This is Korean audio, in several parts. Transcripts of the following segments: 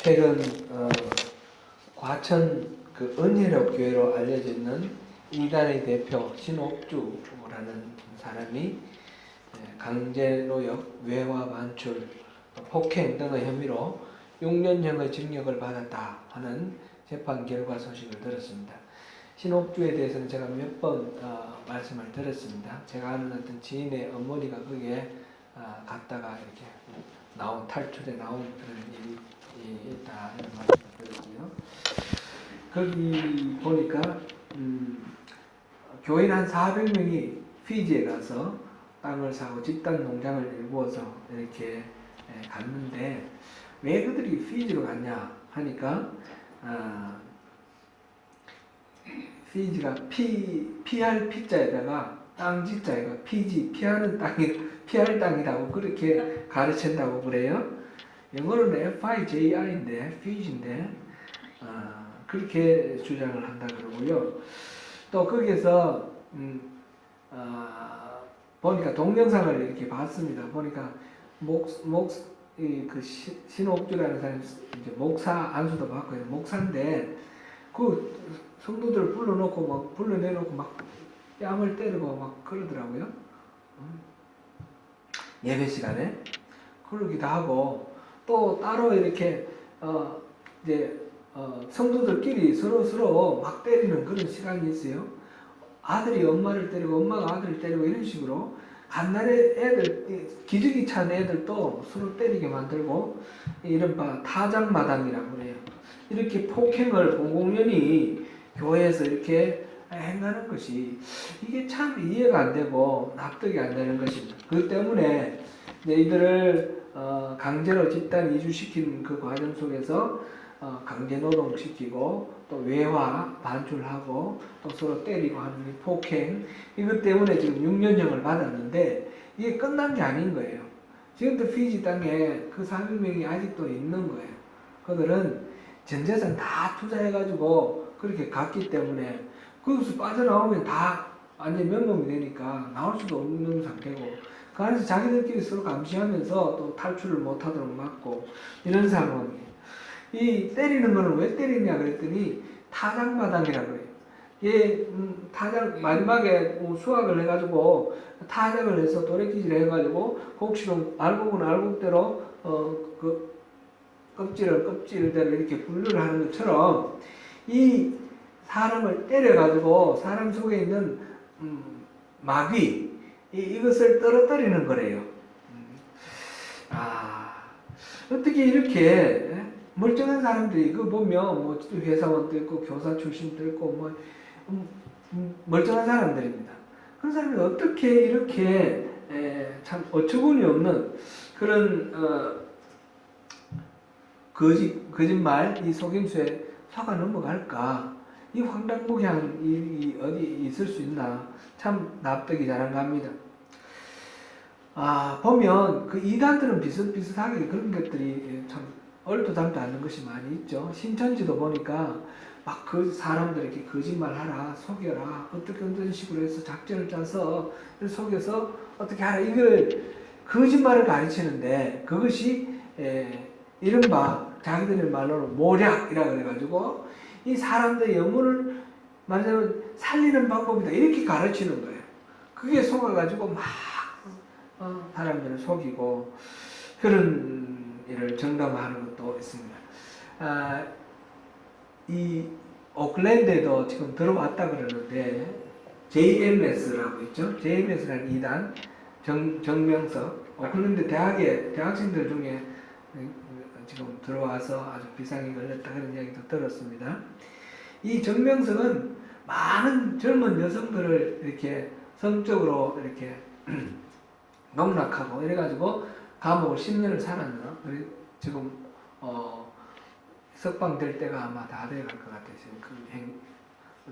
최근 과천 그 은혜롭 교회로 알려져 있는 이단의 대표 신옥주라는 사람이 강제노역, 외화 반출, 폭행 등의 혐의로 6년형의 징역을 받았다 하는 재판 결과 소식을 들었습니다. 신옥주에 대해서는 제가 몇 번 말씀을 드렸습니다. 제가 아는 어떤 지인의 어머니가 거기에 갔다가 이렇게 탈출해 나온 그런 일이 있다 이런 말씀을 드렸고요. 거기 보니까 교인 한 400명이 피지에 가서 땅을 사고 집단 농장을 일구어서 이렇게 갔는데 왜 그들이 피지로 갔냐 하니까 피지가 피할 피자에다가 땅지자에가 피지 피하는 피할 땅이라고 그렇게 가르친다고 그래요. 영어로는 FIJI인데 피지인데 그렇게 주장을 한다 그러고요. 또 거기에서 보니까 동영상을 이렇게 봤습니다. 보니까 그 신옥주라는 사람이 이제 목사 안수도 받고 목사인데 그 성도들을 불러내놓고 막 뺨을 때리고 막 그러더라고요. 예배 시간에 그러기도 하고 또 따로 이렇게 성도들끼리 서로 막 때리는 그런 시간이 있어요. 아들이 엄마를 때리고 엄마가 아들을 때리고 이런 식으로 갓난애 애들 기저귀 찬 애들도 서로 때리게 만들고 이른바 타작마당이라고 그래요. 이렇게 폭행을 공공연히 교회에서 이렇게 행하는 것이 이게 참 이해가 안 되고 납득이 안 되는 것입니다. 그렇기 때문에 이들을 강제로 집단 이주시키는 그 과정 속에서 강제 노동시키고 또 외화 반출하고 또 서로 때리고 하는 폭행 이것 때문에 지금 6년형을 받았는데 이게 끝난 게 아닌 거예요. 지금도 피지 땅에 그 400명이 아직도 있는 거예요. 그들은 전 재산 다 투자해가지고 그렇게 갔기 때문에 거기서 빠져나오면 다 완전 면목이 되니까 나올 수도 없는 상태고 그 안에서 자기들끼리 서로 감시하면서 또 탈출을 못하도록 막고 이런 상황이에요. 이 때리는 거는 왜 때리냐 그랬더니 타작마당이라고 그래요. 얘 타작 마지막에 수학을 해가지고 타작을 해서 도래기질을 해가지고 곡식은 알곡은 알곡대로 그 껍질대로 이렇게 분류를 하는 것처럼 이 사람을 때려가지고 사람 속에 있는 마귀 이것을 떨어뜨리는 거래요. 어떻게 이렇게 멀쩡한 사람들이 그 보면 뭐 회사원도 있고 교사 출신도 있고 뭐 멀쩡한 사람들입니다. 그런 사람이 어떻게 이렇게 참 어처구니 없는 그런 거짓말 이 속임수에 속아 넘어갈까? 이 황당무계한 일이 어디 있을 수 있나? 참 납득이 잘 안 갑니다. 보면 그 이단들은 비슷비슷하게 그런 것들이 참 얼도 담도 않는 것이 많이 있죠. 신천지도 보니까 막 그 사람들에게 거짓말하라, 속여라, 어떤 식으로 해서 작전을 짜서 속여서 어떻게 하라 이걸 거짓말을 가르치는데 그것이 이른바 자기들의 말로 모략이라고 그래가지고 이 사람들의 영혼을 말하자면 살리는 방법이다 이렇게 가르치는 거예요. 그게 속아가지고 막 사람들을 속이고 그런 일을 정당화하는 것도 있습니다. 이 오클랜드에도 지금 들어왔다 그러는데 JMS라고 있죠. JMS라는 이단 정명석 오클랜드 대학생들 중에 지금 들어와서 아주 비상이 걸렸다 그런 이야기도 들었습니다. 이 정명석은 많은 젊은 여성들을 이렇게 성적으로 이렇게 농락하고 이래가지고 감옥을 10년을 살았나? 지금 석방될 때가 아마 다 돼갈 것 같아요.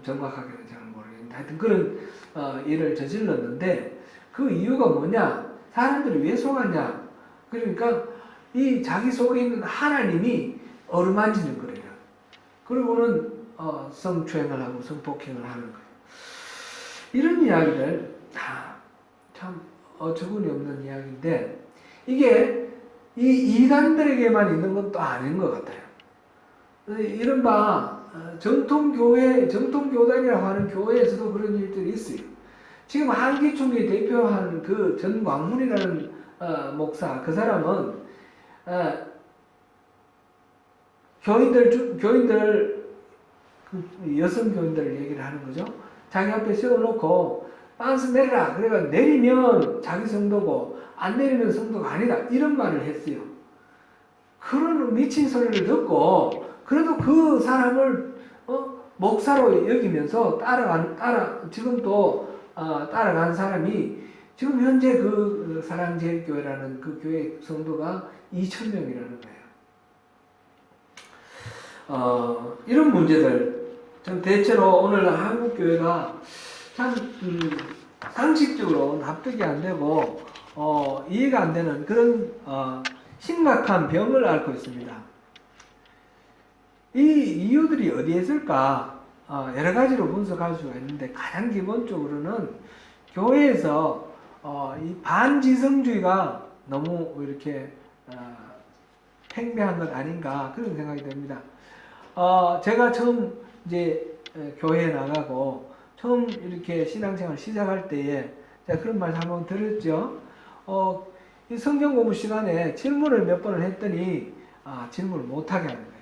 정확하게는 잘 모르겠는데 하여튼 그런 일을 저질렀는데 그 이유가 뭐냐? 사람들이 왜 속았냐? 그러니까 이 자기 속에 있는 하나님이 어루만지는 거예요. 그리고는 성추행을 하고 성폭행을 하는 거예요. 이런 이야기를 참 어처구니 없는 이야기인데 이게 이 이단들에게만 있는 건 또 아닌 것 같아요. 이른바 정통교회, 정통교단이라고 하는 교회에서도 그런 일들이 있어요. 지금 한기총회 대표하는 그 전광문이라는 목사, 그 사람은 교인들 여성 교인들을 얘기를 하는 거죠. 자기 앞에 세워놓고 빤스 내리라. 그러니까 내리면 자기 성도고 안 내리면 성도가 아니다. 이런 말을 했어요. 그런 미친 소리를 듣고 그래도 그 사람을 목사로 여기면서 지금도 따라간 사람이 지금 현재 그 사랑제일교회라는 그 교회 성도가 2,000명이라는 거예요. 이런 문제들 좀 대체로 오늘 한국 교회가 참 상식적으로 납득이 안 되고 이해가 안 되는 그런 심각한 병을 앓고 있습니다. 이 이유들이 어디에 있을까? 여러 가지로 분석할 수가 있는데 가장 기본적으로는 교회에서 이 반지성주의가 너무 이렇게 팽배한 것 아닌가 그런 생각이 듭니다. 제가 처음 이제 교회에 나가고 처음 이렇게 신앙생활 시작할 때에 제가 그런 말 한번 들었죠. 이 성경 공부 시간에 질문을 몇 번을 했더니 질문을 못하게 하는 거예요.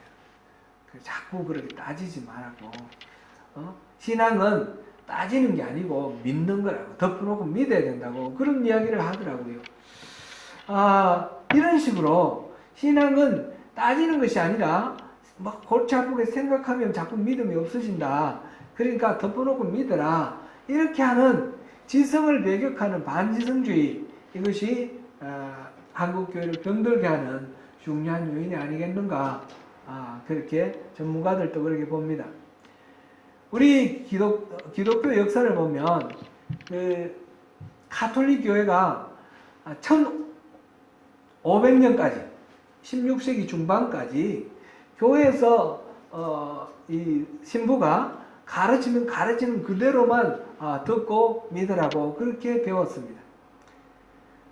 자꾸 그렇게 따지지 말라고. 신앙은 따지는 게 아니고 믿는 거라고. 덮어놓고 믿어야 된다고. 그런 이야기를 하더라고요. 이런 식으로 신앙은 따지는 것이 아니라 막 골치 아프게 생각하면 자꾸 믿음이 없어진다. 그러니까 덮어놓고 믿어라. 이렇게 하는 지성을 배격하는 반지성주의, 이것이 한국교회를 병들게 하는 중요한 요인이 아니겠는가. 그렇게 전문가들도 그렇게 봅니다. 우리 기독교 역사를 보면 그 가톨릭 교회가 1500년까지 16세기 중반까지 교회에서 이 신부가 가르치는 그대로만 듣고 믿으라고 그렇게 배웠습니다.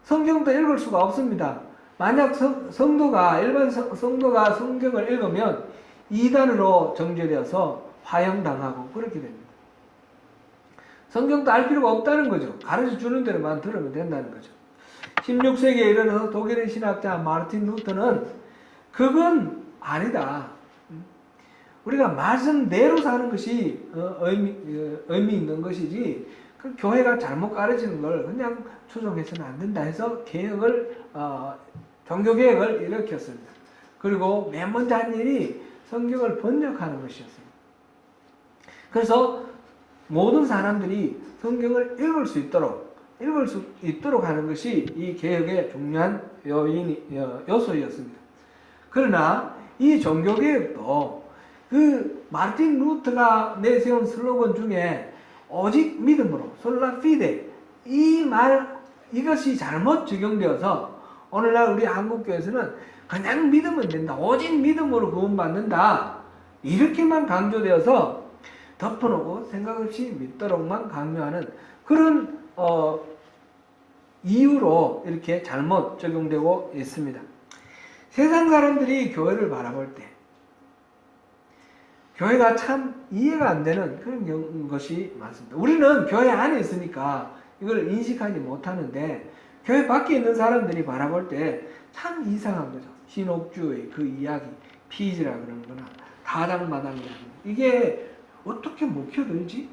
성경도 읽을 수가 없습니다. 만약 일반 성도가 성경을 읽으면 이단으로 정죄되어서 화형당하고 그렇게 됩니다. 성경도 알 필요가 없다는 거죠. 가르쳐 주는 대로만 들으면 된다는 거죠. 16세기에 이르러서 독일의 신학자 마르틴 루터는 그건 아니다. 우리가 말씀대로 사는 것이 의미 있는 것이지 그 교회가 잘못 가르치는 걸 그냥 추종해서는 안 된다 해서 종교개혁을 일으켰습니다. 그리고 맨 먼저 한 일이 성경을 번역하는 것이었습니다. 그래서 모든 사람들이 성경을 읽을 수 있도록 하는 것이 이 개혁의 중요한 요소였습니다. 그러나 이 종교개혁도 그 마르틴 루터가 내세운 슬로건 중에 오직 믿음으로 솔라 피데 이것이 잘못 적용되어서 오늘날 우리 한국교회에서는 그냥 믿으면 된다. 오직 믿음으로 구원받는다. 이렇게만 강조되어서 덮어놓고 생각 없이 믿도록만 강요하는 그런 이유로 이렇게 잘못 적용되고 있습니다. 세상 사람들이 교회를 바라볼 때 교회가 참 이해가 안 되는 그런 것이 많습니다. 우리는 교회 안에 있으니까 이걸 인식하지 못하는데 교회 밖에 있는 사람들이 바라볼 때 참 이상한 거죠. 신옥주의 그 이야기, 피지라 그러는 거나 다당마당이라는 거. 이게 어떻게 먹혀들지?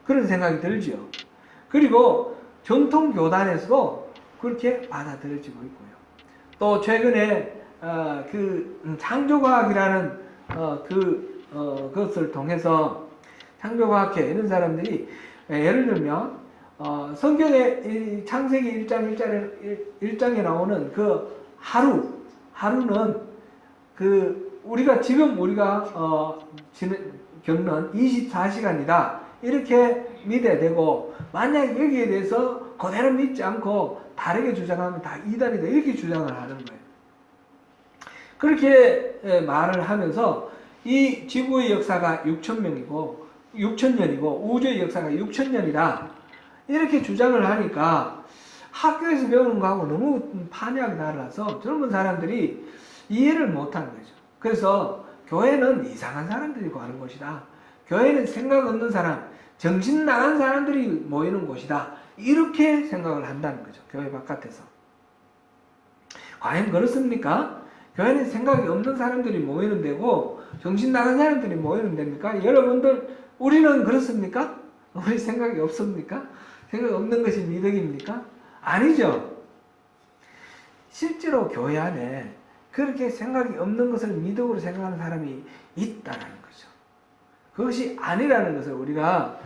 그런 생각이 들죠. 그리고 전통교단에서도 그렇게 받아들여지고 있고요. 또 최근에 그 창조과학이라는 그것을 통해서 창조과학회 이런 사람들이 예를 들면 성경의 이 창세기 1장에 나오는 그 하루는 그 우리가 겪는 24시간이다. 이렇게 믿어야 되고 만약 여기에 대해서 그대로 믿지 않고 다르게 주장하면 다 이단이다. 이렇게 주장을 하는 거예요. 그렇게 말을 하면서 이 지구의 역사가 6,000년이고 우주의 역사가 6,000년이다. 이렇게 주장을 하니까 학교에서 배우는 거하고 너무 판이하게 달라서 젊은 사람들이 이해를 못하는 거죠. 그래서 교회는 이상한 사람들이 가는 곳이다. 교회는 생각 없는 사람, 정신 나간 사람들이 모이는 곳이다. 이렇게 생각을 한다는 거죠. 교회 바깥에서. 과연 그렇습니까? 교회는 생각이 없는 사람들이 모이는 데고 정신 나간 사람들이 모이는 데입니까? 여러분들, 우리는 그렇습니까? 우리 생각이 없습니까? 생각 없는 것이 미덕입니까? 아니죠. 실제로 교회 안에 그렇게 생각이 없는 것을 미덕으로 생각하는 사람이 있다는 거죠. 그것이 아니라는 것을 우리가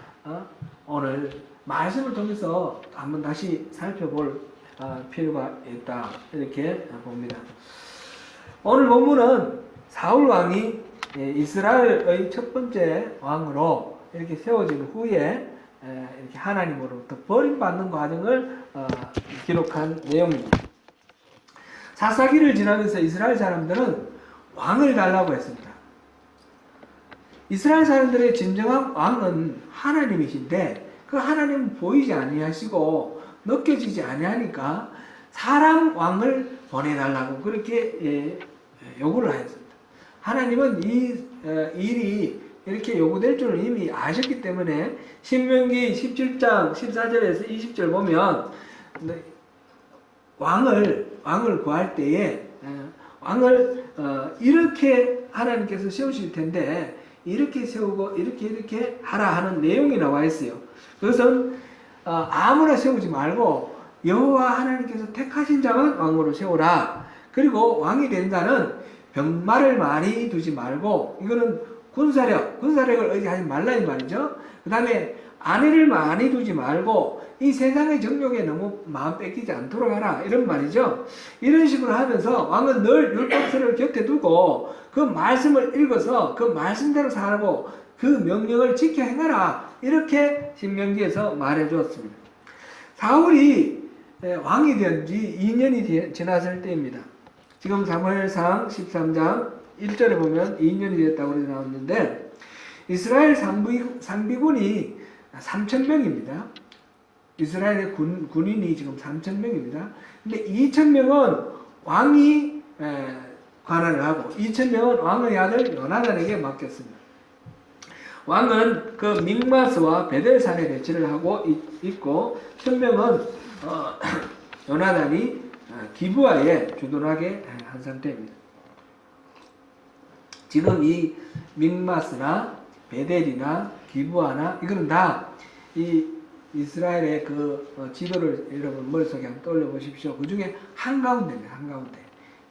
오늘 말씀을 통해서 한번 다시 살펴볼 필요가 있다, 이렇게 봅니다. 오늘 본문은 사울 왕이 이스라엘의 첫 번째 왕으로 이렇게 세워진 후에 이렇게 하나님으로부터 버림받는 과정을 기록한 내용입니다. 사사기를 지나면서 이스라엘 사람들은 왕을 달라고 했습니다. 이스라엘 사람들의 진정한 왕은 하나님이신데 그 하나님은 보이지 아니하시고 느껴지지 아니하니까 사람 왕을 보내달라고 그렇게 요구를 하였습니다. 하나님은 이 일이 이렇게 요구될 줄을 이미 아셨기 때문에 신명기 17장 14절에서 20절 보면 왕을 구할 때에 왕을 이렇게 하나님께서 세우실 텐데 이렇게 세우고 이렇게 하라 하는 내용이 나와 있어요. 그것은 아무나 세우지 말고 여호와 하나님께서 택하신 자만 왕으로 세우라. 그리고 왕이 된 자는 병마를 많이 두지 말고, 이거는 군사력을 의지하지 말라 이 말이죠. 그 다음에 아내를 많이 두지 말고 이 세상의 정욕에 너무 마음 뺏기지 않도록 하라, 이런 말이죠. 이런 식으로 하면서 왕은 늘 율법서를 곁에 두고 그 말씀을 읽어서 그 말씀대로 살고 그 명령을 지켜 행하라, 이렇게 신명기에서 말해 주었습니다. 사울이 왕이 된 지 2년이 지났을 때입니다. 지금 사무엘상 13장 1절에 보면 2년이 됐다고 나왔는데 이스라엘 상비군이 3,000명입니다. 이스라엘의 군인이 지금 3,000명입니다. 근데 2,000명은 왕이 관할을 하고 2,000명은 왕의 아들 요나단에게 맡겼습니다. 왕은 그 믹마스와 베델산에 배치를 하고 있고 1,000명은 요나단이 기브아에 주둔하게 한 상태입니다. 지금 이 믹마스나 베델이나 기브아나 이거는 다 이 이스라엘의 그 지도를 여러분 머릿속에 한번 떠올려 보십시오. 그 중에 한가운데입니다. 한가운데.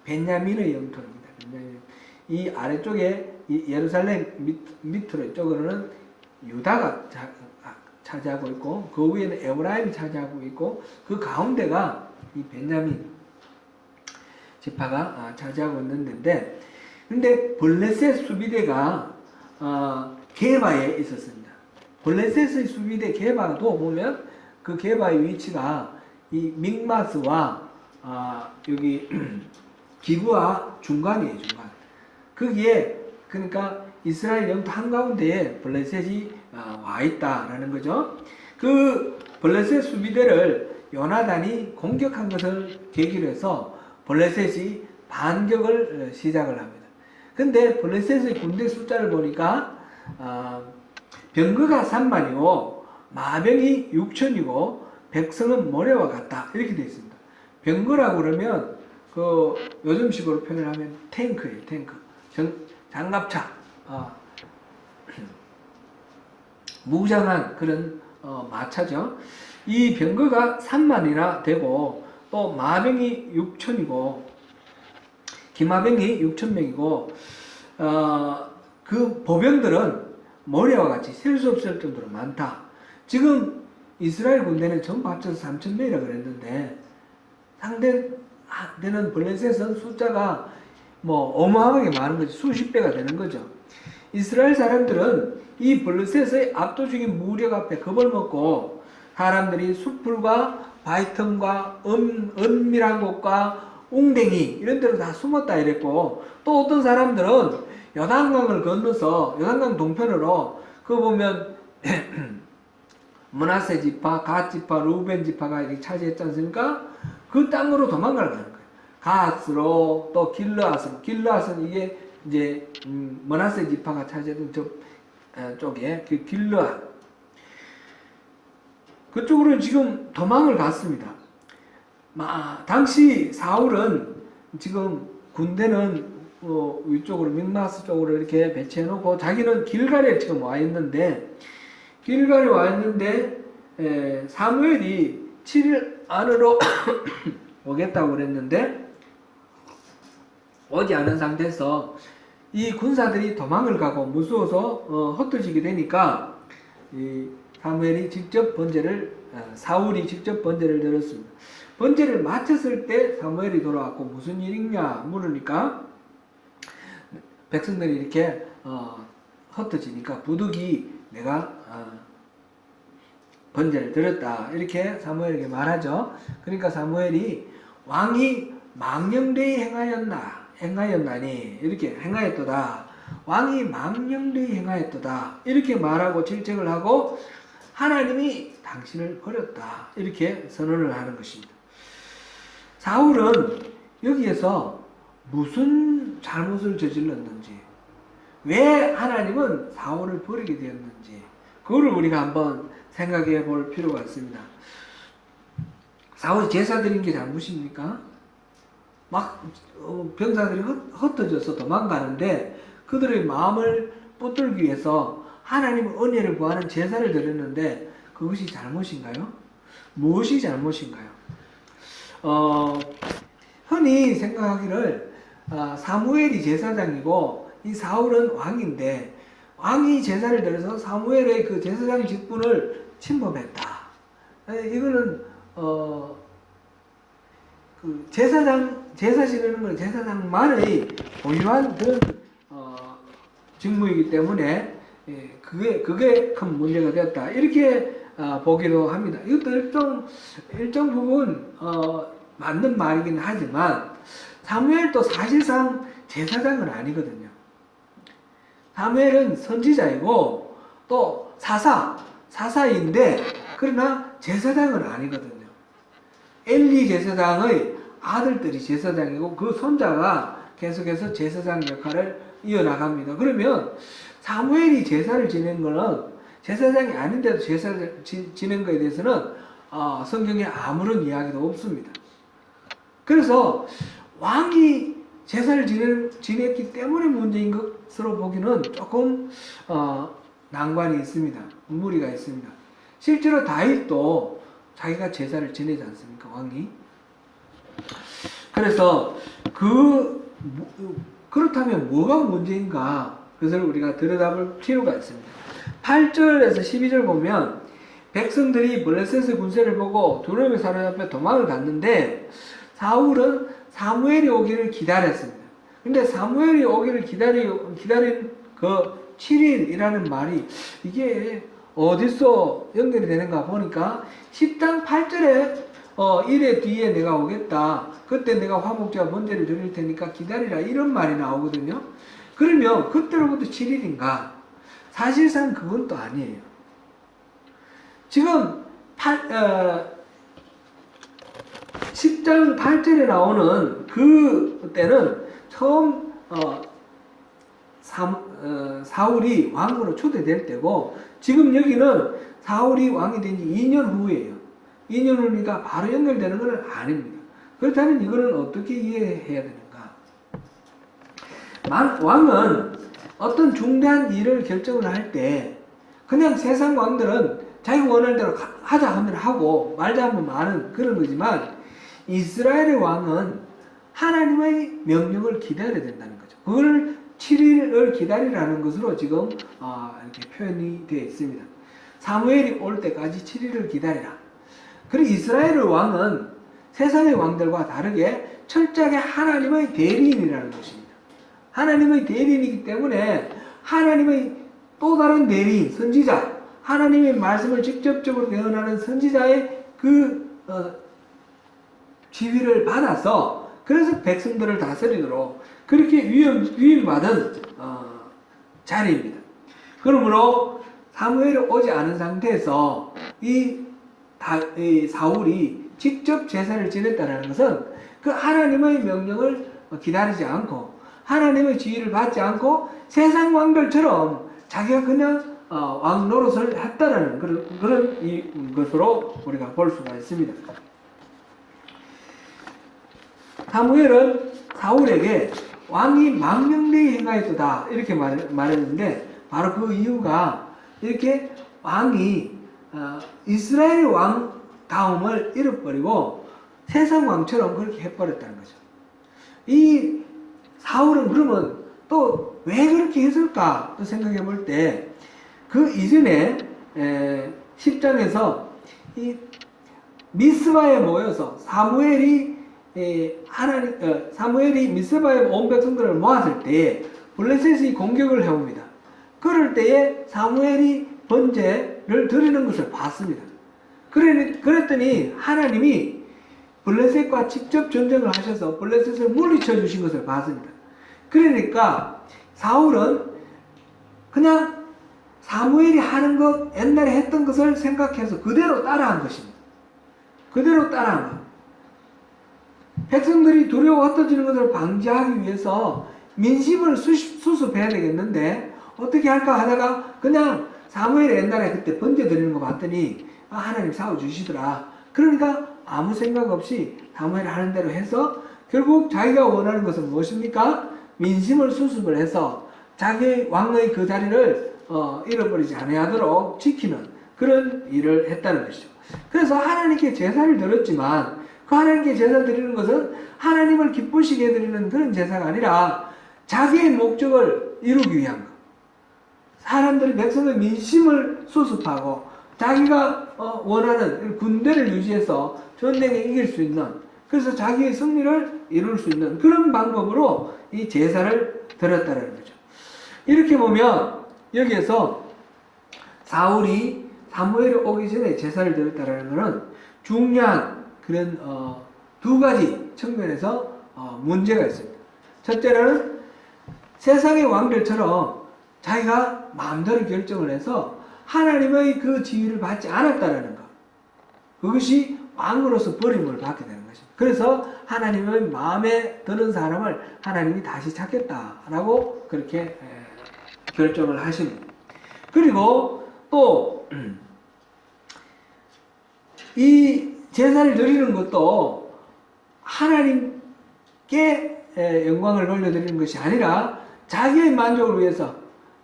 베냐민의 영토입니다. 베냐민. 이 아래쪽에 이 예루살렘 밑으로 이쪽으로는 유다가 차지하고 있고 그 위에는 에브라임이 차지하고 있고 그 가운데가 이 베냐민 지파가 차지하고 있는 데인데, 근데 블레셋 수비대가 게바에 있었습니다. 블레셋의 수비대 게바도 보면 그 게바의 위치가 이 믹마스와 여기 기브아 중간이에요. 중간. 거기에 그러니까 이스라엘 영토 한가운데에 블레셋이 와 있다라는 거죠. 그 블레셋 수비대를 요나단이 공격한 것을 계기로 해서 블레셋이 반격을 시작을 합니다. 근데 블레셋의 군대 숫자를 보니까 병거가 3만이고 마병이 6천이고 백성은 모래와 같다, 이렇게 되어 있습니다. 병거라고 그러면 그 요즘식으로 표현하면 탱크예요. 탱크. 장갑차. 무장한 그런 마차죠. 이 병거가 3만이나 되고 또 마병이 6천이고 기마병이 6천명이고 그 보병들은 모래와 같이 셀 수 없을 정도로 많다. 지금 이스라엘 군대는 전부 합쳐서 3,000명이라고 그랬는데 상대되는 블레셋은 숫자가 뭐 어마어마하게 많은 거죠. 수십 배가 되는 거죠. 이스라엘 사람들은 이 블레셋의 압도적인 무력 앞에 겁을 먹고 사람들이 숲풀과 바위틈과 은밀한 곳과 웅댕이 이런 데로 다 숨었다 이랬고, 또 어떤 사람들은 요단강을 건너서 요단강 동편으로 그거 보면 므낫세 지파, 갓 지파, 루벤 지파가 이렇게 차지했지 않습니까? 그 땅으로 도망가는 거예요. 갓으로 또 길르앗으로. 길르앗은 이게 이제 므낫세 지파가 차지했던 쪽에 그 길르앗 그쪽으로 지금 도망을 갔습니다. 당시 사울은 지금 군대는 위쪽으로 mik마스 쪽으로 이렇게 배치해 놓고 자기는 길갈에 지금 와 있는데 사무엘이 7일 안으로 오겠다고 그랬는데 오지 않은 상태에서 이 군사들이 도망을 가고 무서워서 흩어지게 되니까 이 사무엘이 직접 사울이 직접 번제를 드렸습니다. 번제를 마쳤을 때 사무엘이 돌아왔고 무슨 일이냐 물으니까 백성들이 이렇게 흩어지니까 부득이 내가 번제를 드렸다 이렇게 사무엘에게 말하죠. 그러니까 사무엘이 왕이 망령되이 행하였나니 이렇게 행하였도다. 왕이 망령되이 행하였도다 이렇게 말하고 질책을 하고 하나님이 당신을 버렸다 이렇게 선언을 하는 것입니다. 사울은 여기에서 무슨 잘못을 저질렀는지 왜 하나님은 사울을 버리게 되었는지 그거를 우리가 한번 생각해 볼 필요가 있습니다. 사울이 제사 드린 게 잘못입니까? 막 병사들이 흩어져서 도망가는데 그들의 마음을 붙들기 위해서 하나님의 은혜를 구하는 제사를 드렸는데 그것이 잘못인가요? 무엇이 잘못인가요? 흔히 생각하기를 사무엘이 제사장이고 이 사울은 왕인데 왕이 제사를 드려서 사무엘의 그 제사장 직분을 침범했다. 이거는 그 제사 지내는 건 제사장만의 고유한 그런 직무이기 때문에 그게 큰 문제가 되었다. 이렇게 보기도 합니다. 이것도 일정 부분 맞는 말이긴 하지만 사무엘도 사실상 제사장은 아니거든요. 사무엘은 선지자이고 또 사사인데 그러나 제사장은 아니거든요. 엘리 제사장의 아들들이 제사장이고 그 손자가 계속해서 제사장 역할을 이어나갑니다. 그러면 사무엘이 제사를 지낸 거는 제사장이 아닌데도 제사를 지낸 것에 대해서는 성경에 아무런 이야기도 없습니다. 그래서 왕이 제사를 지냈기 때문에 문제인 것으로 보기는 조금 난관이 있습니다. 무리가 있습니다. 실제로 다윗도 자기가 제사를 지내지 않습니까? 왕이. 그래서 그렇다면 뭐가 문제인가? 그것을 우리가 들여다볼 필요가 있습니다. 8절에서 12절 보면 백성들이 블레셋의 군세를 보고 두려움에 사로잡혀 도망을 갔는데 사울은 사무엘이 오기를 기다렸습니다. 근데 사무엘이 오기를 기다린 그 7일이라는 말이 이게 어디서 연결이 되는가 보니까 10장 8절에 이래 뒤에 내가 오겠다. 그때 내가 화목제와 번제를 드릴 테니까 기다리라. 이런 말이 나오거든요. 그러면 그때로부터 7일인가? 사실상 그건 또 아니에요. 지금 10장 8절에 나오는 그때는 처음 사울이 왕으로 초대될 때고 지금 여기는 사울이 왕이 된 지 2년 후예요. 2년 후니까 바로 연결되는 건 아닙니다. 그렇다면 이거는 어떻게 이해해야 되는가? 왕은 어떤 중대한 일을 결정을 할 때 그냥 세상 왕들은 자기 원하는 대로 하자 하면 하고 말자 하면 마는 그런 거지만 이스라엘의 왕은 하나님의 명령을 기다려야 된다는 거죠. 그걸 7일을 기다리라는 것으로 지금 이렇게 표현이 되어 있습니다. 사무엘이 올 때까지 7일을 기다리라. 그리고 이스라엘의 왕은 세상의 왕들과 다르게 철저하게 하나님의 대리인이라는 것입니다. 하나님의 대리인이기 때문에 하나님의 또 다른 대리인, 선지자, 하나님의 말씀을 직접적으로 예언하는 선지자의 그 지위를 받아서 그래서 백성들을 다스리도록 그렇게 위임받은 자리입니다. 그러므로 사무엘이 오지 않은 상태에서 이 사울이 직접 제사를 지냈다는 것은 그 하나님의 명령을 기다리지 않고 하나님의 지위를 받지 않고 세상 왕들처럼 자기가 그냥 왕 노릇을 했다라는 그런 것으로 우리가 볼 수가 있습니다. 사무엘은 사울에게 왕이 망명되게 행하였도다 이렇게 말했는데, 바로 그 이유가 이렇게 왕이 이스라엘 왕 다음을 잃어버리고 세상 왕처럼 그렇게 해버렸다는 거죠. 이 사울은 그러면 또 왜 그렇게 했을까 또 생각해 볼 때, 그 이전에 10장에서 이 미스바에 모여서 사무엘이 미스바에 온 백성들을 모았을 때 블레셋이 공격을 해옵니다. 그럴 때에 사무엘이 번제를 드리는 것을 봤습니다. 그랬더니 하나님이 블레셋과 직접 전쟁을 하셔서 블레셋을 물리쳐 주신 것을 봤습니다. 그러니까 사울은 그냥 사무엘이 하는 것, 옛날에 했던 것을 생각해서 그대로 따라한 것입니다. 그대로 따라한 것. 백성들이 두려워 흩어지는 것을 방지하기 위해서 민심을 수습해야 되겠는데 어떻게 할까 하다가 그냥 사무엘이 옛날에 그때 번제 드리는 거 봤더니 하나님 싸워주시더라. 그러니까 아무 생각 없이 사무엘이 하는 대로 해서 결국 자기가 원하는 것은 무엇입니까? 민심을 수습을 해서 자기 왕의 그 자리를 잃어버리지 아니하도록 지키는 그런 일을 했다는 것이죠. 그래서 하나님께 제사를 드렸지만 그 하나님께 제사 드리는 것은 하나님을 기쁘시게 드리는 그런 제사가 아니라 자기의 목적을 이루기 위한 것. 사람들이 백성의 민심을 수습하고 자기가 원하는 군대를 유지해서 전쟁에 이길 수 있는, 그래서 자기의 승리를 이룰 수 있는 그런 방법으로 이 제사를 드렸다는 거죠. 이렇게 보면 여기에서 사울이 사무엘이 오기 전에 제사를 드렸다는 것은 중요한 그런 두 가지 측면에서 문제가 있습니다. 첫째는 세상의 왕들처럼 자기가 마음대로 결정을 해서 하나님의 그 지위를 받지 않았다는 것. 그것이 왕으로서 버림을 받게 되는 것입니다. 그래서 하나님의 마음에 드는 사람을 하나님이 다시 찾겠다라고 그렇게 결정을 하십니다. 그리고 또 이 제사를 드리는 것도 하나님께 영광을 돌려드리는 것이 아니라 자기의 만족을 위해서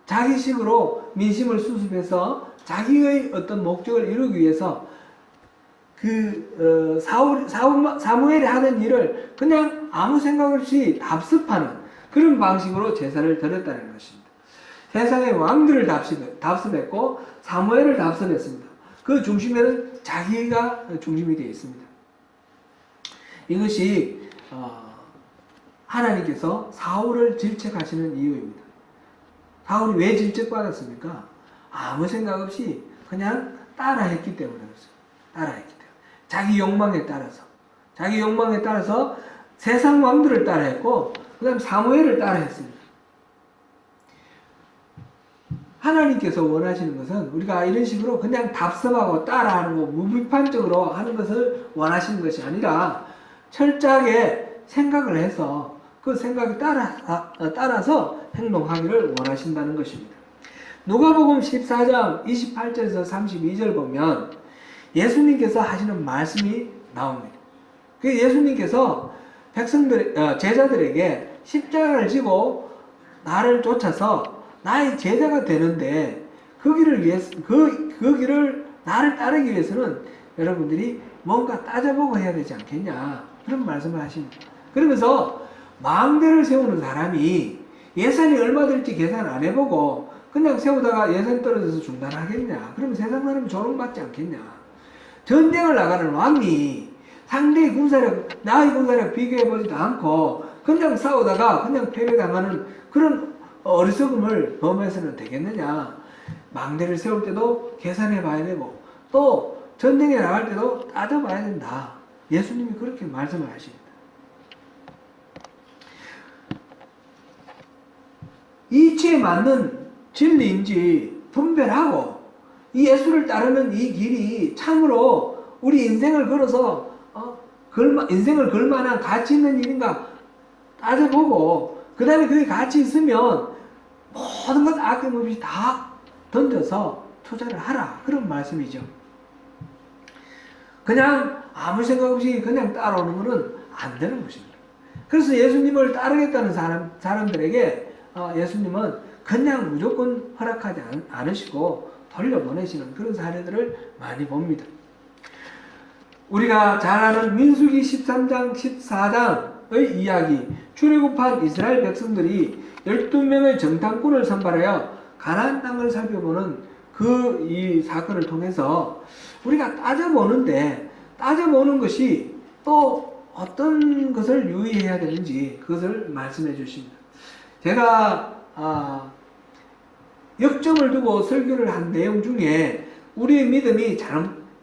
자기식으로 민심을 수습해서 자기의 어떤 목적을 이루기 위해서 사무엘이 하던 일을 그냥 아무 생각 없이 답습하는 그런 방식으로 제사를 드렸다는 것입니다. 세상의 왕들을 답습했고 사무엘을 답습했습니다. 그 중심에는 자기가 중심이 되어 있습니다. 이것이 하나님께서 사울을 질책하시는 이유입니다. 사울이 왜 질책받았습니까? 아무 생각 없이 그냥 따라했기 때문에 그렇습니다. 따라했기 때문에. 자기 욕망에 따라서 세상 왕들을 따라했고 그 다음 사무엘을 따라했습니다. 하나님께서 원하시는 것은 우리가 이런 식으로 그냥 답습하고 따라하는 거, 무비판적으로 하는 것을 원하시는 것이 아니라 철저하게 생각을 해서 그 생각에 따라서 행동하기를 원하신다는 것입니다. 누가복음 14장 28절에서 32절 보면 예수님께서 하시는 말씀이 나옵니다. 그 예수님께서 제자들에게 십자가를 지고 나를 쫓아서 나의 제자가 되는데 그 길을 나를 따르기 위해서는 여러분들이 뭔가 따져보고 해야 되지 않겠냐, 그런 말씀을 하십니다. 그러면서 망대를 세우는 사람이 예산이 얼마 들지 계산 안 해보고 그냥 세우다가 예산 떨어져서 중단하겠냐? 그러면 세상 사람이 조롱받지 않겠냐? 전쟁을 나가는 왕이 상대의 나의 군사력 비교해보지도 않고 그냥 싸우다가 그냥 패배당하는 그런 어리석음을 범해서는 되겠느냐? 망대를 세울 때도 계산해 봐야 되고 또 전쟁에 나갈 때도 따져봐야 된다. 예수님이 그렇게 말씀을 하십니다. 이치에 맞는 진리인지 분별하고 이 예수를 따르는 이 길이 참으로 우리 인생을 걸어서 인생을 걸만한 가치 있는 일인가 따져보고 그 다음에 그게 같이 있으면 모든 것 아낌없이 다 던져서 투자를 하라. 그런 말씀이죠. 그냥 아무 생각 없이 그냥 따라오는 것은 안 되는 것입니다. 그래서 예수님을 따르겠다는 사람들에게 예수님은 그냥 무조건 허락하지 않으시고 돌려보내시는 그런 사례들을 많이 봅니다. 우리가 잘 아는 민수기 13장, 14장의 이야기, 출애굽한 이스라엘 백성들이 12명의 정탐꾼을 선발하여 가나안 땅을 살펴보는 이 사건을 통해서 우리가 따져보는 것이 또 어떤 것을 유의해야 되는지 그것을 말씀해 주십니다. 제가 역점을 두고 설교를 한 내용 중에 우리의 믿음이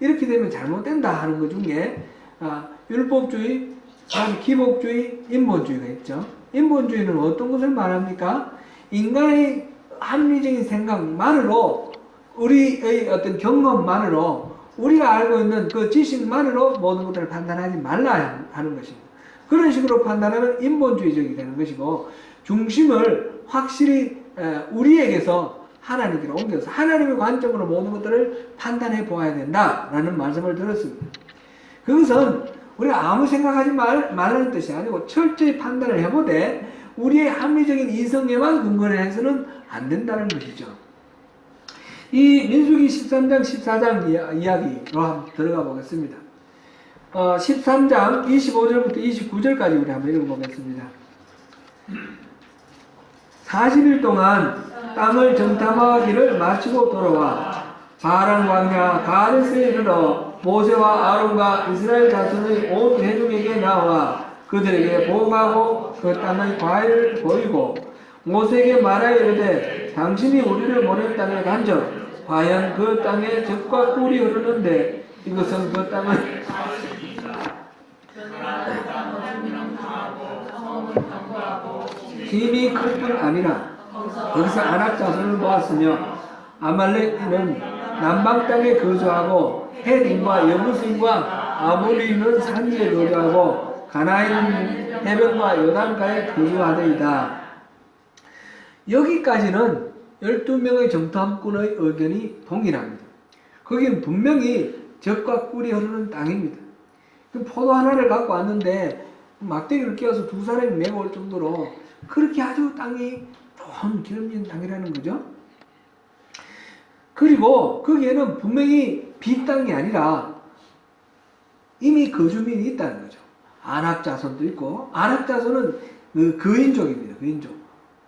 이렇게 되면 잘못된다 하는 것 중에 율법주의, 기복주의, 인본주의가 있죠. 인본주의는 어떤 것을 말합니까? 인간의 합리적인 생각만으로, 우리의 어떤 경험만으로, 우리가 알고 있는 그 지식만으로 모든 것들을 판단하지 말라 하는 것입니다. 그런 식으로 판단하면 인본주의적이 되는 것이고, 중심을 확실히 우리에게서 하나님께로 옮겨서 하나님의 관점으로 모든 것들을 판단해 보아야 된다라는 말씀을 들었습니다. 그것은 우리가 아무 생각하지 말라는 뜻이 아니고 철저히 판단을 해보되 우리의 합리적인 이성에만 근거를 해서는 안 된다는 것이죠. 이 민수기 13장, 14장 이야기로 한번 들어가 보겠습니다. 13장 25절부터 29절까지 우리 한번 읽어보겠습니다. 40일 동안 땅을 정탐하기를 마치고 돌아와 바란 광야 가데스에 이르러 모세와 아론과 이스라엘 자손의 온 회중에게 나와 그들에게 보고하고 그 땅의 과일을 보이고 모세에게 말하여 이르되 당신이 우리를 보낸 땅에 간적 과연 그 땅에 젖과 꿀이 흐르는데 이것은 그 땅을 힘이 클 뿐 아니라 거기서 아낙 자손을 모았으며 아말렉인은 남방 땅에 거주하고 헷인과 여부스인과 아모리인은 산지에 거주하고 가나안인은 해변과 요단가에 거주하더이다. 여기까지는 12명의 정탐꾼의 의견이 동일합니다. 거기는 분명히 젖과 꿀이 흐르는 땅입니다. 포도 하나를 갖고 왔는데 막대기를 끼워서 두 사람이 메고 올 정도로 그렇게 아주 땅이 좋은 기름진 땅이라는 거죠. 그리고 거기에는 분명히 빈 땅이 아니라 이미 거주민이 있다는 거죠. 아낙 자손도 있고, 아낙 자손은 그인족입니다. 그인족.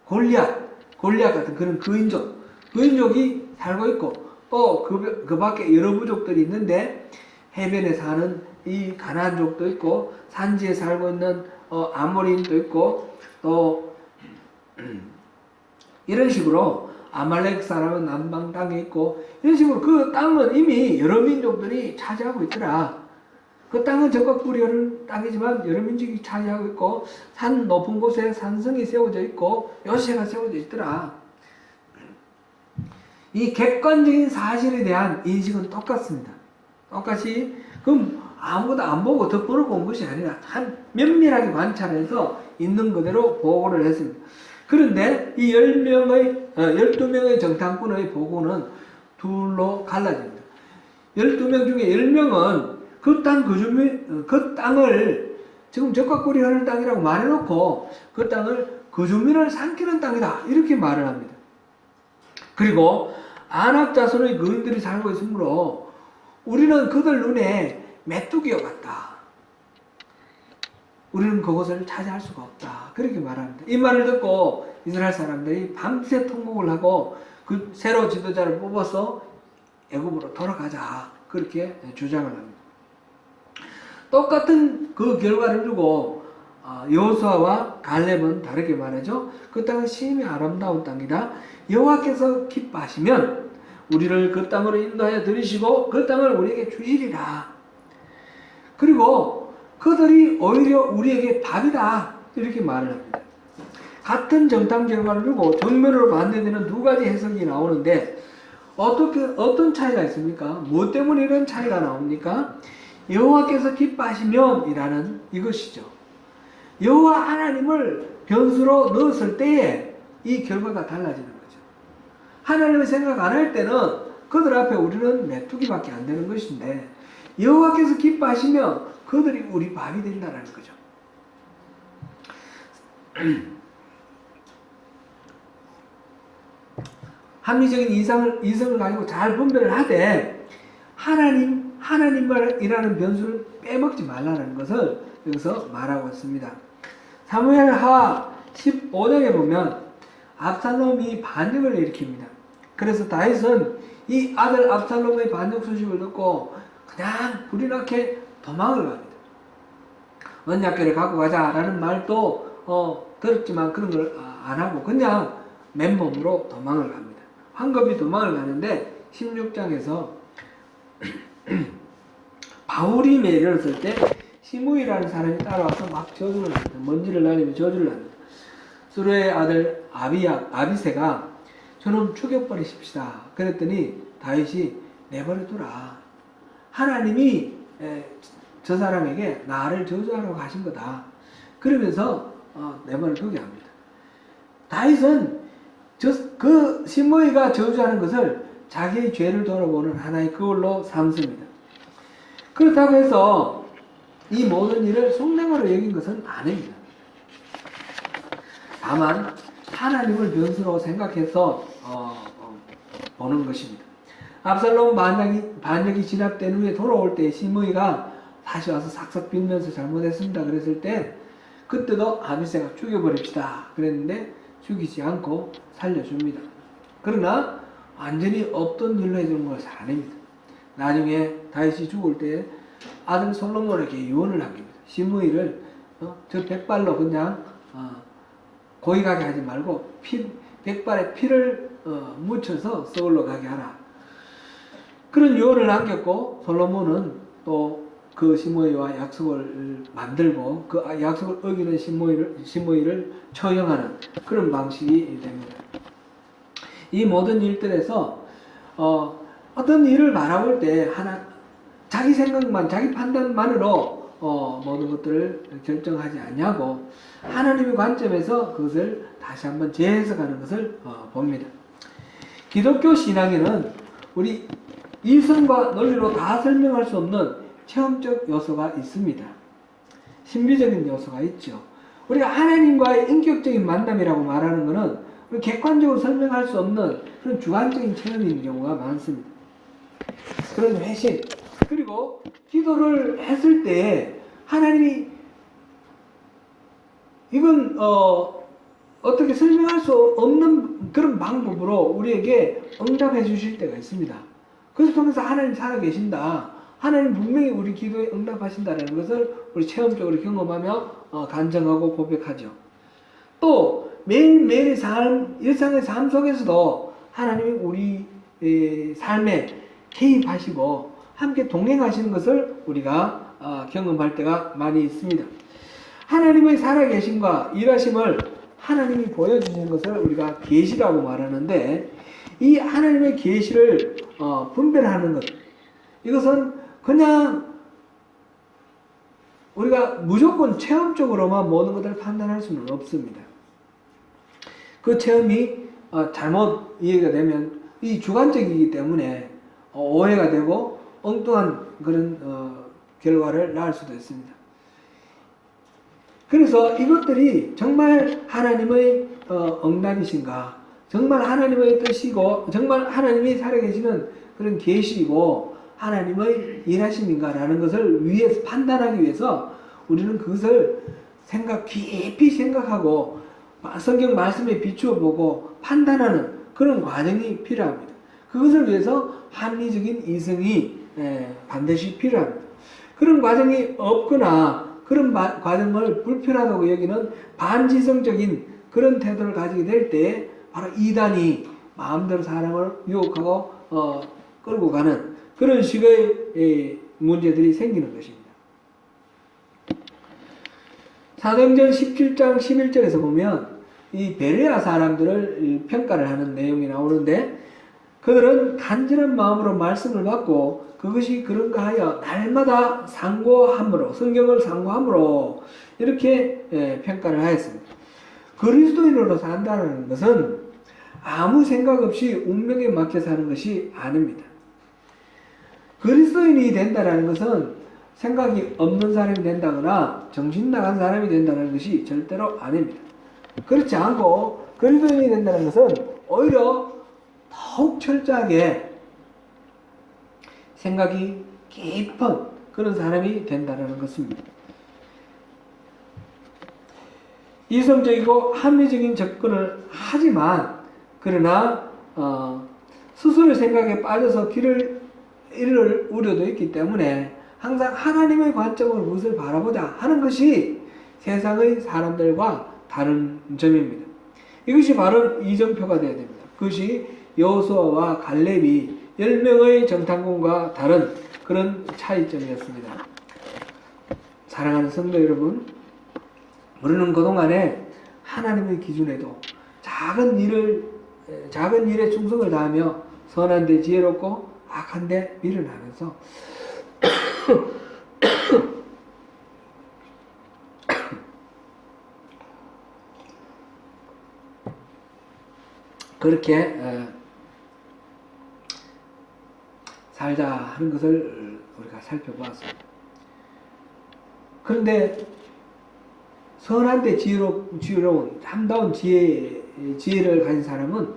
골리앗 같은 그런 그인족이 살고 있고, 또 그 밖에 여러 부족들이 있는데 해변에 사는 이 가나안족도 있고, 산지에 살고 있는 아모리인도 있고, 또 이런 식으로 아말렉 사람은 남방 땅에 있고, 이런 식으로 그 땅은 이미 여러 민족들이 차지하고 있더라. 그 땅은 젖과 꿀이 흐르는 땅이지만 여러 민족이 차지하고 있고, 산 높은 곳에 산성이 세워져 있고 요새가 세워져 있더라. 이 객관적인 사실에 대한 인식은 똑같습니다. 똑같이 그럼 아무것도 안 보고 덕분을 본 것이 아니라 한 면밀하게 관찰해서 있는 그대로 보고를 했습니다. 그런데 이 12명의 정탐꾼의 보고는 둘로 갈라집니다. 12명 중에 10명은 그 땅을 지금 젖과 꿀이 흐르는 땅이라고 말해놓고 그 땅을 거주민을 삼키는 땅이다 이렇게 말을 합니다. 그리고 아낙 자손의 거인들이 살고 있으므로 우리는 그들 눈에 메뚜기와 같다. 우리는 그것을 차지할 수가 없다. 그렇게 말합니다. 이 말을 듣고 이스라엘 사람들이 밤새 통곡을 하고 그 새로 지도자를 뽑아서 애굽으로 돌아가자. 그렇게 주장을 합니다. 똑같은 그 결과를 두고 여호수아와 갈렙은 다르게 말하죠. 그 땅은 심히 아름다운 땅이다. 여호와께서 기뻐하시면 우리를 그 땅으로 인도하여 들이시고 그 땅을 우리에게 주시리라. 그리고 그들이 오히려 우리에게 밥이다 이렇게 말을 합니다. 같은 정탐 결과를 두고 정면으로 반대되는 두 가지 해석이 나오는데 어떤 차이가 있습니까? 무엇 때문에 이런 차이가 나옵니까? 여호와께서 기뻐하시면 이라는 이것이죠. 여호와 하나님을 변수로 넣었을 때에 이 결과가 달라지는 거죠. 하나님을 생각 안 할 때는 그들 앞에 우리는 메뚜기밖에 안 되는 것인데 여호와께서 기뻐하시면 그들이 우리 밥이 된다는 거죠. 합리적인 이성을 가지고 잘 분별을 하되 하나님이라는 변수를 빼먹지 말라는 것을 여기서 말하고 있습니다. 사무엘하 15장에 보면 압살롬이 반역을 일으킵니다. 그래서 다윗은 이 아들 압살롬의 반역 소식을 듣고 그냥 불이 나게 도망을 갑니다. 언약궤를 갖고 가자라는 말도 들었지만 그런 걸 안 하고 그냥 맨몸으로 도망을 갑니다. 황급히 도망을 가는데 16장에서 바울이 내렸을 때 시므이라는 사람이 따라와서 막 저주를 합니다. 먼지를 날리며 저주를 합니다. 수르의 아들 아비새가 저놈 죽여버리십시다. 그랬더니 다윗이 내버려두라. 하나님이 저 사람에게 나를 저주하라고 하신 거다. 그러면서 내버려두게 합니다. 다윗은 그 시므이가 저주하는 것을 자기의 죄를 돌아보는 하나의 그걸로 삼습니다. 그렇다고 해서 이 모든 일을 속행으로 여긴 것은 아닙니다. 다만 하나님을 변수로 생각해서 보는 것입니다. 압살롬 반역이 진압된 후에 돌아올 때 시므이가 다시 와서 삭삭 빌면서 잘못했습니다 그랬을 때 그때도 아비새가 죽여버립시다 그랬는데 죽이지 않고 살려줍니다. 그러나 완전히 없던 일로 해주는 것을 아닙니다. 나중에 다윗이 죽을 때 아들 솔로몬에게 유언을 합니다. 시므이를 저 백발로 그냥 고이 가게 하지 말고 백발에 피를 묻혀서 서울로 가게 하라. 그런 유언을 남겼고 솔로몬은 또 그 시므이와 약속을 만들고 그 약속을 어기는 시므이를 처형하는 그런 방식이 됩니다. 이 모든 일들에서 어떤 일을 바라볼 때 자기 생각만 자기 판단만으로 모든 것들을 결정하지 않냐고 하나님의 관점에서 그것을 다시 한번 재해석하는 것을 봅니다. 기독교 신앙에는 우리 이성과 논리로 다 설명할 수 없는 체험적 요소가 있습니다. 신비적인 요소가 있죠. 우리가 하나님과의 인격적인 만남이라고 말하는 것은 객관적으로 설명할 수 없는 그런 주관적인 체험인 경우가 많습니다. 그런 회신 그리고 기도를 했을 때 하나님이 이건 어떻게 설명할 수 없는 그런 방법으로 우리에게 응답해 주실 때가 있습니다. 그것을 통해서 하나님 살아계신다. 하나님 분명히 우리 기도에 응답하신다는 것을 우리 체험적으로 경험하며 간증하고 고백하죠. 또 매일매일의 삶, 일상의 삶 속에서도 하나님이 우리 삶에 개입하시고 함께 동행하시는 것을 우리가 경험할 때가 많이 있습니다. 하나님의 살아계심과 일하심을 하나님이 보여주시는 것을 우리가 계시라고 말하는데 이 하나님의 계시를 분별하는 것 이것은 그냥 우리가 무조건 체험적으로만 모든 것들을 판단할 수는 없습니다. 그 체험이 잘못 이해가 되면 이 주관적이기 때문에 오해가 되고 엉뚱한 그런 결과를 낳을 수도 있습니다. 그래서 이것들이 정말 하나님의 응답이신가, 정말 하나님의 뜻이고, 정말 하나님이 살아계시는 그런 계시이고 하나님의 일하심인가라는 것을 위해서 판단하기 위해서 우리는 그것을 깊이 생각하고 성경 말씀에 비추어 보고 판단하는 그런 과정이 필요합니다. 그것을 위해서 합리적인 이성이 반드시 필요합니다. 그런 과정이 없거나 그런 과정을 불편하다고 여기는 반지성적인 그런 태도를 가지게 될 때 바로 이단이 마음대로 사람을 유혹하고 끌고 가는 그런 식의 문제들이 생기는 것입니다. 사도행전 17장 11절에서 보면 이 베레아 사람들을 평가를 하는 내용이 나오는데 그들은 간절한 마음으로 말씀을 받고 그것이 그런가 하여 날마다 상고함으로 성경을 상고함으로 이렇게 평가를 하였습니다. 그리스도인으로 산다는 것은 아무 생각 없이 운명에 맡겨 사는 것이 아닙니다. 그리스도인이 된다는 것은 생각이 없는 사람이 된다거나 정신 나간 사람이 된다는 것이 절대로 아닙니다. 그렇지 않고 그리스도인이 된다는 것은 오히려 더욱 철저하게 생각이 깊은 그런 사람이 된다는 것입니다. 이성적이고 합리적인 접근을 하지만 그러나 스스로의 생각에 빠져서 길을 잃을 우려도 있기 때문에 항상 하나님의 관점으로 무엇을 바라보자 하는 것이 세상의 사람들과 다른 점입니다. 이것이 바로 이정표가 되어야 됩니다. 그것이 여호수아와 갈렙이 10명의 정탐꾼과 다른 그런 차이점이었습니다. 사랑하는 성도 여러분, 우리는 그동안에 하나님의 기준에도 작은 일에 충성을 다하며 선한 데 지혜롭고 악한 데 미련하면서 그렇게 살자 하는 것을 우리가 살펴보았습니다. 그런데 선한데 지혜로운 참다운 지혜를 가진 사람은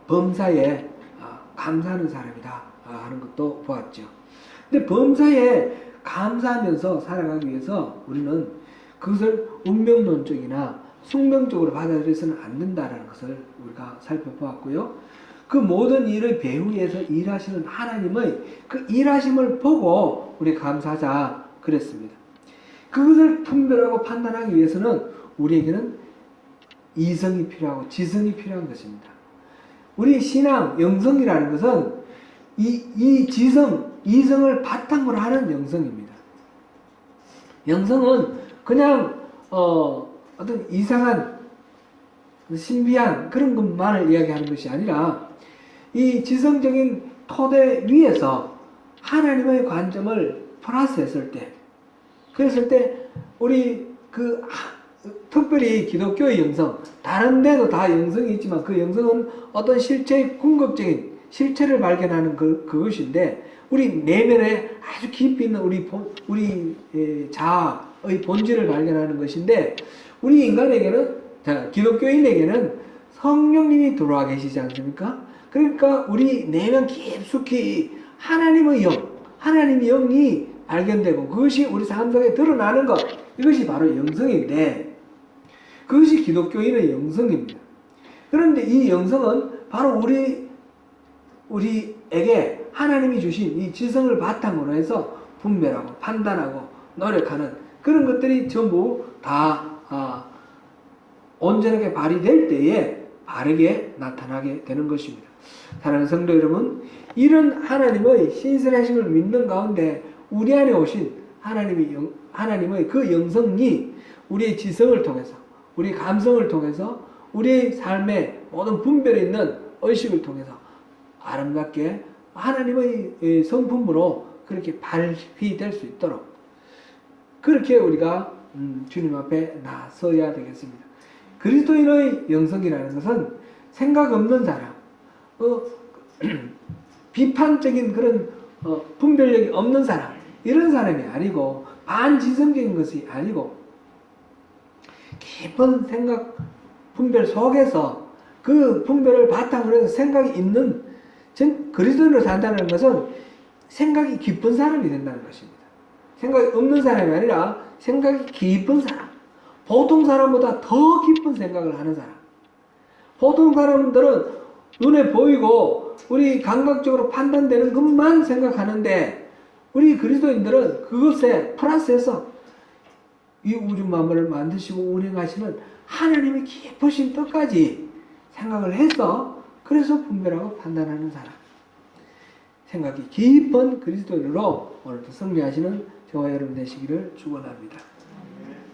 범사에 감사하는 사람이다 하는 것도 보았죠. 근데 범사에 감사하면서 살아가기 위해서 우리는 그것을 운명론적이나 숙명적으로 받아들여서는 안 된다는 것을 우리가 살펴보았고요. 그 모든 일을 배후에서 일하시는 하나님의 그 일하심을 보고 우리 감사하자 그랬습니다. 그것을 분별하고 판단하기 위해서는 우리에게는 이성이 필요하고 지성이 필요한 것입니다. 우리 신앙, 영성이라는 것은 이 지성, 이성을 바탕으로 하는 영성입니다. 영성은 그냥 어떤 이상한 신비한 그런 것만을 이야기하는 것이 아니라 이 지성적인 토대 위에서 하나님의 관점을 플러스했을 때, 그랬을 때 우리 특별히 기독교의 영성, 다른 데도 다 영성이 있지만 그 영성은 어떤 실체의 궁극적인 실체를 발견하는 그것인데, 우리 내면에 아주 깊이 있는 우리 자아의 본질을 발견하는 것인데, 우리 인간에게는, 기독교인에게는 성령님이 들어와 계시지 않습니까? 그러니까 우리 내면 깊숙이 하나님의 영이 발견되고 그것이 우리 삶 속에 드러나는 것, 이것이 바로 영성인데, 그것이 기독교인의 영성입니다. 그런데 이 영성은 바로 우리에게 하나님이 주신 이 지성을 바탕으로 해서 분별하고 판단하고 노력하는 그런 것들이 전부 다 온전하게 발휘될 때에 바르게 나타나게 되는 것입니다. 사랑하는 성도 여러분, 이런 하나님의 신실하심을 믿는 가운데 우리 안에 오신 하나님의 그 영성이 우리의 지성을 통해서, 우리 감성을 통해서, 우리의 삶의 모든 분별에 있는 의식을 통해서 아름답게 하나님의 성품으로 그렇게 발휘될 수 있도록 그렇게 우리가 주님 앞에 나서야 되겠습니다. 그리스도인의 영성이라는 것은 생각 없는 사람, 비판적인 그런 분별력이 없는 사람, 이런 사람이 아니고, 반지성적인 것이 아니고 깊은 생각 분별 속에서 그 분별을 바탕으로 해서 생각이 있는 그리스도인으로 산다는 것은 생각이 깊은 사람이 된다는 것입니다. 생각이 없는 사람이 아니라 생각이 깊은 사람, 보통 사람보다 더 깊은 생각을 하는 사람. 보통 사람들은 눈에 보이고 우리 감각적으로 판단되는 것만 생각하는데, 우리 그리스도인들은 그것에 플러스해서 이 우주 만물을 만드시고 운행하시는 하나님의 깊으신 뜻까지 생각을 해서, 그래서 분별하고 판단하는 사람, 생각이 깊은 그리스도인으로 오늘도 승리하시는 저와 여러분 되시기를 축원합니다.